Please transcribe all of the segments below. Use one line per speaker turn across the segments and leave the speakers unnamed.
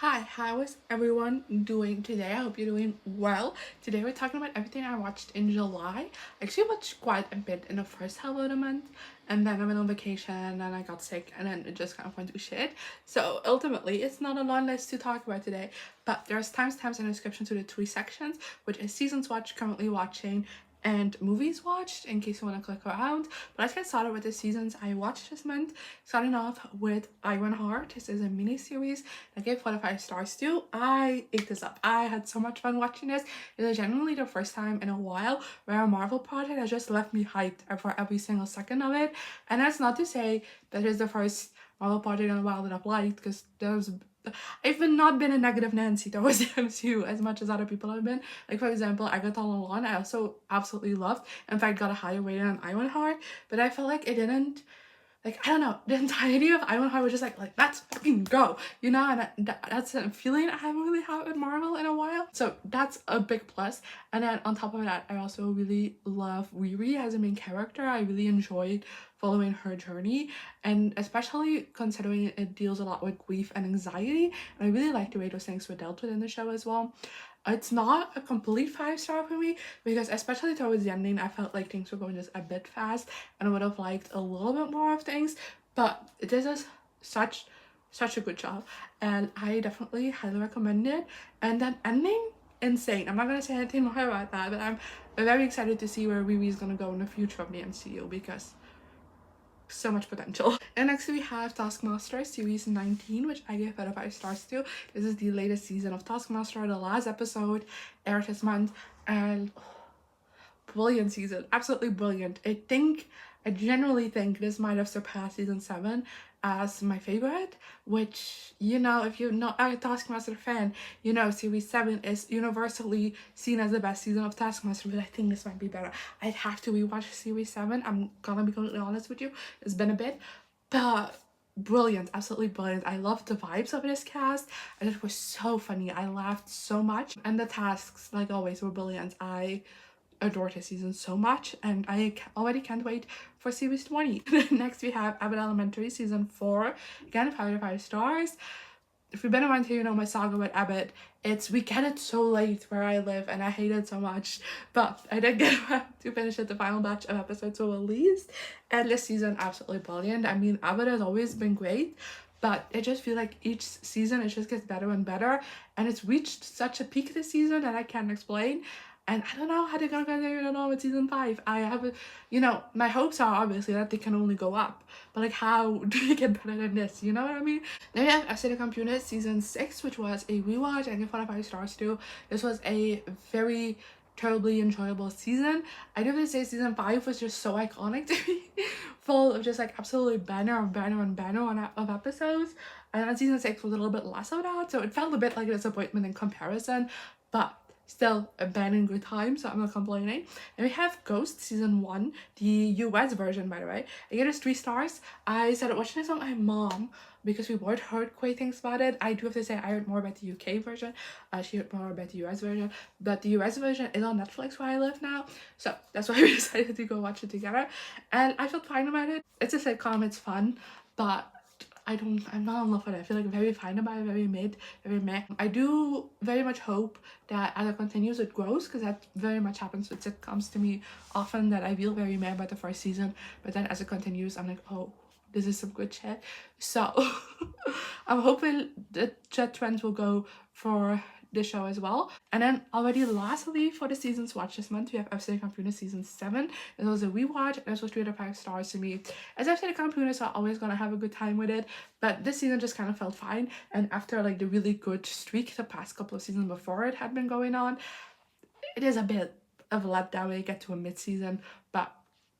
Hi, how is everyone doing today? I hope you're doing well. Today we're talking about everything I watched in July. I actually watched quite a bit in the first half of the month, and then I went on vacation and I got sick and then it just kind of went to shit. So ultimately it's not a long list to talk about today, but there's timestamps in the description to the three sections, which is seasons watched, currently watching, and movies watched in case you want to click around. But let's get started with the seasons I watched this month. Starting off with Ironheart. This is a mini series I gave 4 to 5 stars to. I ate this up. I had so much fun watching this. It is genuinely the first time in a while where a Marvel project has just left me hyped for every single second of it. And that's not to say that it's the first Marvel project in a while that I've liked, because not been a negative Nancy towards the MCU as much as other people have been. Like, for example, I got all along. I also absolutely loved. In fact, got a higher rating on Ironheart, but I felt like it didn't, like, I don't know, the entirety of Ironheart was just like let's fucking go, you know. And that's a feeling I haven't really had with Marvel in a while, so that's a big plus. And then on top of that, I also really love Riri as a main character. I really enjoyed following her journey, and especially considering it deals a lot with grief and anxiety, and I really like the way those things were dealt with in the show as well. It's not a complete 5-star for me, because especially towards the ending I felt like things were going just a bit fast and I would have liked a little bit more of things, but this is such a good job and I definitely highly recommend it. And that ending, insane. I'm not gonna say anything more about that, but I'm very excited to see where Riri is gonna go in the future of the MCU, because so much potential. And next we have Taskmaster series 19, which I gave out of 5 stars to. This is the latest season of Taskmaster. The last episode aired this month, and brilliant season, absolutely brilliant. I generally think this might have surpassed season 7 as my favorite, which, you know, if you're not a Taskmaster fan, you know series 7 is universally seen as the best season of Taskmaster, but I think this might be better. I'd have to rewatch series 7. I'm gonna be completely honest with you, it's been a bit, but brilliant, absolutely brilliant. I loved the vibes of this cast and it was so funny. I laughed so much, and the tasks, like always, were brilliant. I adored this season so much, and I already can't wait for series 20. Next we have Abbott Elementary season 4, again 5 to 5 stars. If you've been around here, you know my saga with Abbott. We get it so late where I live and I hate it so much, but I did get around to finish it. The final batch of episodes were released, and this season absolutely brilliant. I mean, Abbott has always been great, but I just feel like each season it just gets better and better, and it's reached such a peak this season that I can't explain. And I don't know how they're gonna continue it on with season 5. I have a, you know, my hopes are obviously that they can only go up, but like, how do they get better than this, you know what I mean? Then we have Acidic Computer season 6, which was a rewatch. I give 4 out of 5 stars too. This was a very terribly enjoyable season. I do have to say season 5 was just so iconic to me, full of just like absolutely banner of episodes. And then season 6 was a little bit less of that, so it felt a bit like a disappointment in comparison, but still a banging good time, so I'm not complaining. And we have Ghost season 1, the US version, by the way. I gave it 3 stars. I started watching this with my mom because we both heard great things about it. I do have to say I heard more about the UK version. She heard more about the US version, but the US version is on Netflix where I live now, so that's why we decided to go watch it together. And I felt fine about it. It's a sitcom, it's fun, but I'm not in love with it. I feel like very fine about it, very mid, very meh. I do very much hope that as it continues it grows, because that very much happens with sitcoms to me often, that I feel very meh about the first season, but then as it continues I'm like, oh, this is some good shit. So I'm hoping that trends will go for the show as well. And then already lastly for the seasons watched this month, we have Episode Computer season 7. This was a rewatch and this was 3 out of 5 stars to me. As Episode Computer, so I'm always gonna have a good time with it, but this season just kind of felt fine. And after like the really good streak the past couple of seasons before it had been going on, it is a bit of a letdown when you get to a mid-season, but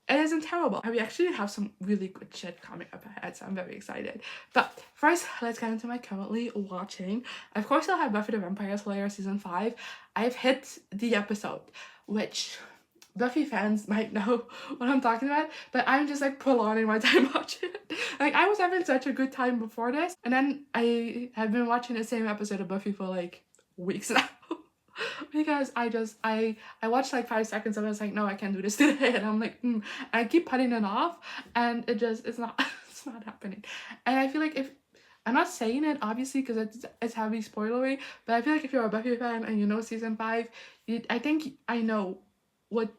it isn't terrible. And we actually have some really good shit coming up ahead, so I'm very excited. But first, let's get into my currently watching. Of course, I'll have Buffy the Vampire Slayer season 5. I've hit the episode, which Buffy fans might know what I'm talking about, but I'm just like prolonging my time watching it. Like, I was having such a good time before this, and then I have been watching the same episode of Buffy for like weeks now. Because I watched like 5 seconds and I was like, no, I can't do this today, and I'm like, I keep putting it off, and it's not it's not happening. And I feel like if I'm not saying it obviously because it's heavy spoilery, but I feel like if you're a Buffy fan and you know season 5, I think what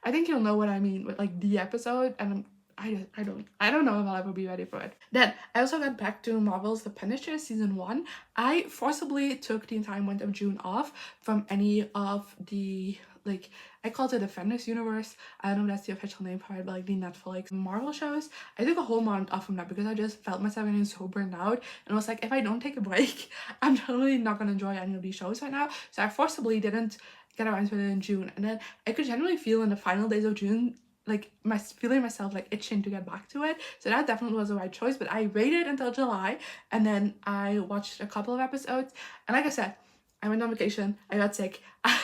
I think you'll know what I mean with like the episode, and I don't know if I'll ever be ready for it. Then I also got back to Marvel's The Punisher season 1. I forcibly took the entire month of June off from any of the, like, I called it Defenders universe. I don't know if that's the official name for it, but like the Netflix Marvel shows. I took a whole month off from that because I just felt myself getting so burned out, and I was like, if I don't take a break, I'm totally not gonna enjoy any of these shows right now. So I forcibly didn't get around to it in June, and then I could generally feel in the final days of June like feeling myself like itching to get back to it. So that definitely was the right choice. But I waited until July, and then I watched a couple of episodes. And like I said, I went on vacation. I got sick. I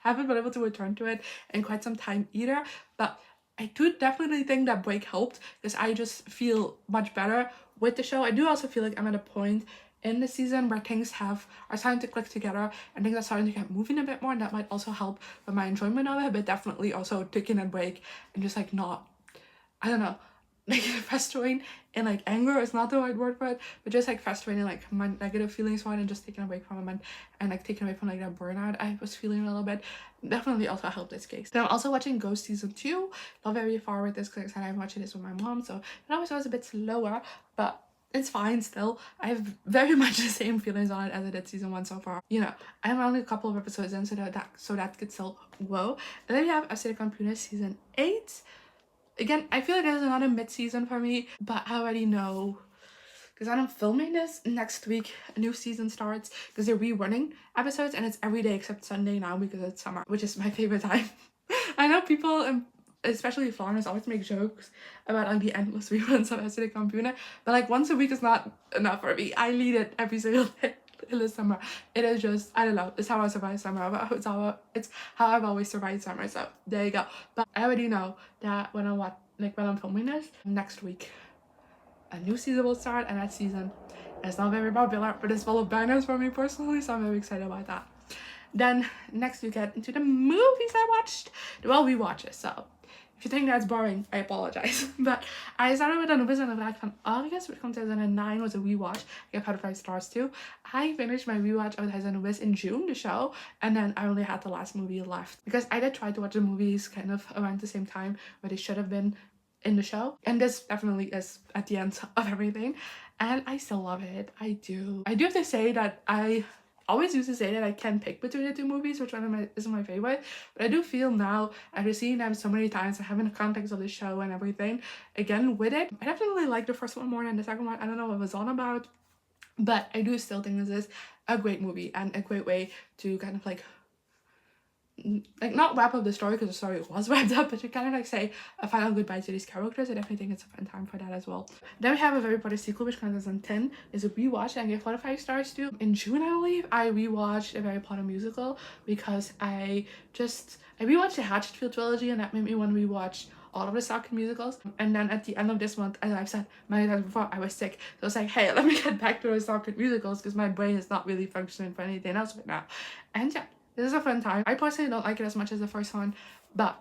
haven't been able to return to it in quite some time either. But I do definitely think that break helped because I just feel much better with the show. I do also feel like I'm at a point in the season where things are starting to click together and things are starting to get moving a bit more, and that might also help with my enjoyment of it, but definitely also taking a break and just like not, I don't know, like festering and like anger is not the right word for it, but just like festering like my negative feelings for it and just taking a break from them, and like taking away from like that burnout I was feeling a little bit definitely also helped this case. Then I'm also watching Ghost season 2, not very far with this because I'm watching this with my mom, so that always was a bit slower, but it's fine still. I have very much the same feelings on it as I did season 1 so far. You know, I'm only a couple of episodes in, so that could still whoa. And then we have Acidic Computer season 8. Again, I feel like there's another mid-season for me, but I already know because I'm filming this next week. A new season starts because they're rerunning episodes, and it's every day except Sunday now because it's summer, which is my favorite time. I know people, especially foreigners, always make jokes about like the endless reruns of Acidic Computer, but like once a week is not enough for me. I need it every single day in the summer. It is just, I don't know, it's how I survive summer, but it's how I've always survived summer, so there you go. But I already know that when I'm filming this next week, a new season will start, and that season is not very popular, but it's full of bangers for me personally, so I'm very excited about that. Then next we get into the movies I watched. Well, we watch it, so if you think that's boring, I apologize. But I started with Anubis and the Black van August, which from 2009 was a rewatch. I gave out 5 stars too. I finished my rewatch of Anubis in June, the show, and then I only had the last movie left because I did try to watch the movies kind of around the same time where they should have been in the show, and this definitely is at the end of everything, and I still love it. I do have to say that I always used to say that I can pick between the two movies which one is my favorite, but I do feel now after seeing them so many times and having the context of the show and everything again with it, I definitely like the first one more than the second one. I don't know what it was on about, but I do still think this is a great movie and a great way to kind of like not wrap up the story because the story was wrapped up, but to kind of like say a final goodbye to these characters. I definitely think it's a fun time for that as well. Then we have a Harry Potter sequel which comes in 10 is a rewatch, and I gave 4 to 5 stars to. In June I believe I rewatched a Harry Potter musical because I rewatched the Hatchetfield trilogy, and that made me want to rewatch all of the Stockton musicals. And then at the end of this month, as I've said many times before, I was sick, so I was like, hey, let me get back to the Stockton musicals because my brain is not really functioning for anything else right now. And yeah, this is a fun time. I personally don't like it as much as the first one, but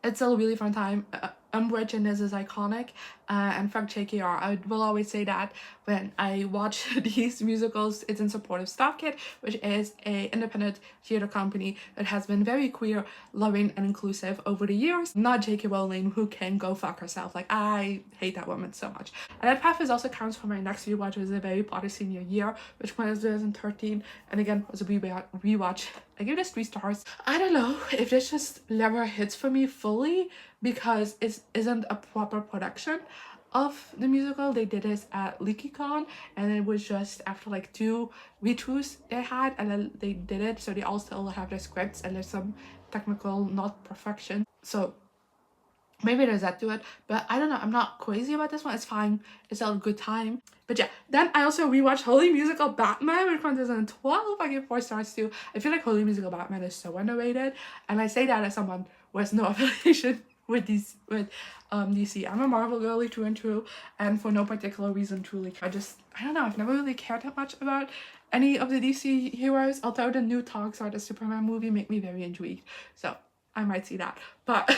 it's still a really fun time. Umbridge in this is iconic, and fuck JKR. I will always say that when I watch these musicals. It's in support of StockKid, which is a independent theater company that has been very queer, loving, and inclusive over the years. Not J.K. Rowling, who can go fuck herself. Like, I hate that woman so much. And that path is also counts for my next rewatch, which is a Harry Potter senior year, which was 2013, and again was a rewatch. I give this 3 stars. I don't know if this just never hits for me fully because it isn't a proper production of the musical. They did this at LeakyCon, and it was just after like 2 retros they had, and then they did it, so they all still have their scripts and there's some technical not perfection, so maybe there's that to it, but I don't know. I'm not crazy about this one. It's fine. It's still a good time. But yeah, then I also rewatched Holy Musical Batman, which from 2012. I give 4 stars too. I feel like Holy Musical Batman is so underrated, and I say that as someone who has no affiliation with DC. I'm a Marvel girly through and through, and for no particular reason, truly. I don't know. I've never really cared that much about any of the DC heroes, although the new talks about the Superman movie make me very intrigued. So I might see that, but.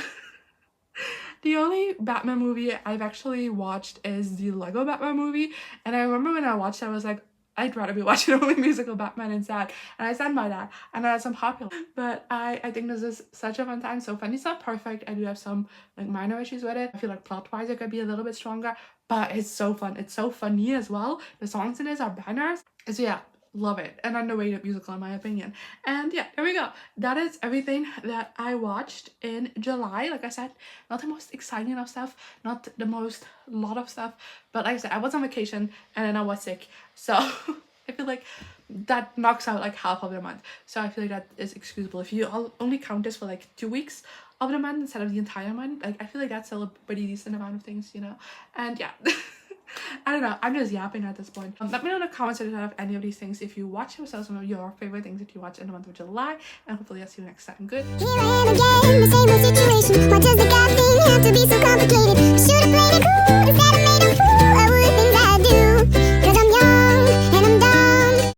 The only Batman movie I've actually watched is the Lego Batman movie, and I remember when I watched it, I was like, I'd rather be watching a movie musical Batman instead, and I stand by that. And that's unpopular, but I think this is such a fun time, so fun. It's not perfect. I do have some like minor issues with it. I feel like plot-wise it could be a little bit stronger, but it's so fun. It's so funny as well. The songs in it are bangers. So yeah, love it. An underrated musical in my opinion. And yeah, there we go. That is everything that I watched in July. Like I said, not the most exciting of stuff, not the most lot of stuff, but like I said, I was on vacation and then I was sick, so I feel like that knocks out like half of the month. So I feel like that is excusable. If you only count this for like 2 weeks of the month instead of the entire month, like I feel like that's still a pretty decent amount of things, you know. And yeah. I don't know, I'm just yapping at this point. Let me know in the comments section of any of these things if you watch them, so some of your favorite things that you watch in the month of July, and hopefully I'll see you next time. Good.
Here I am again, the same old situation. Why does the God thing have to be so complicated? I should have played it cool instead of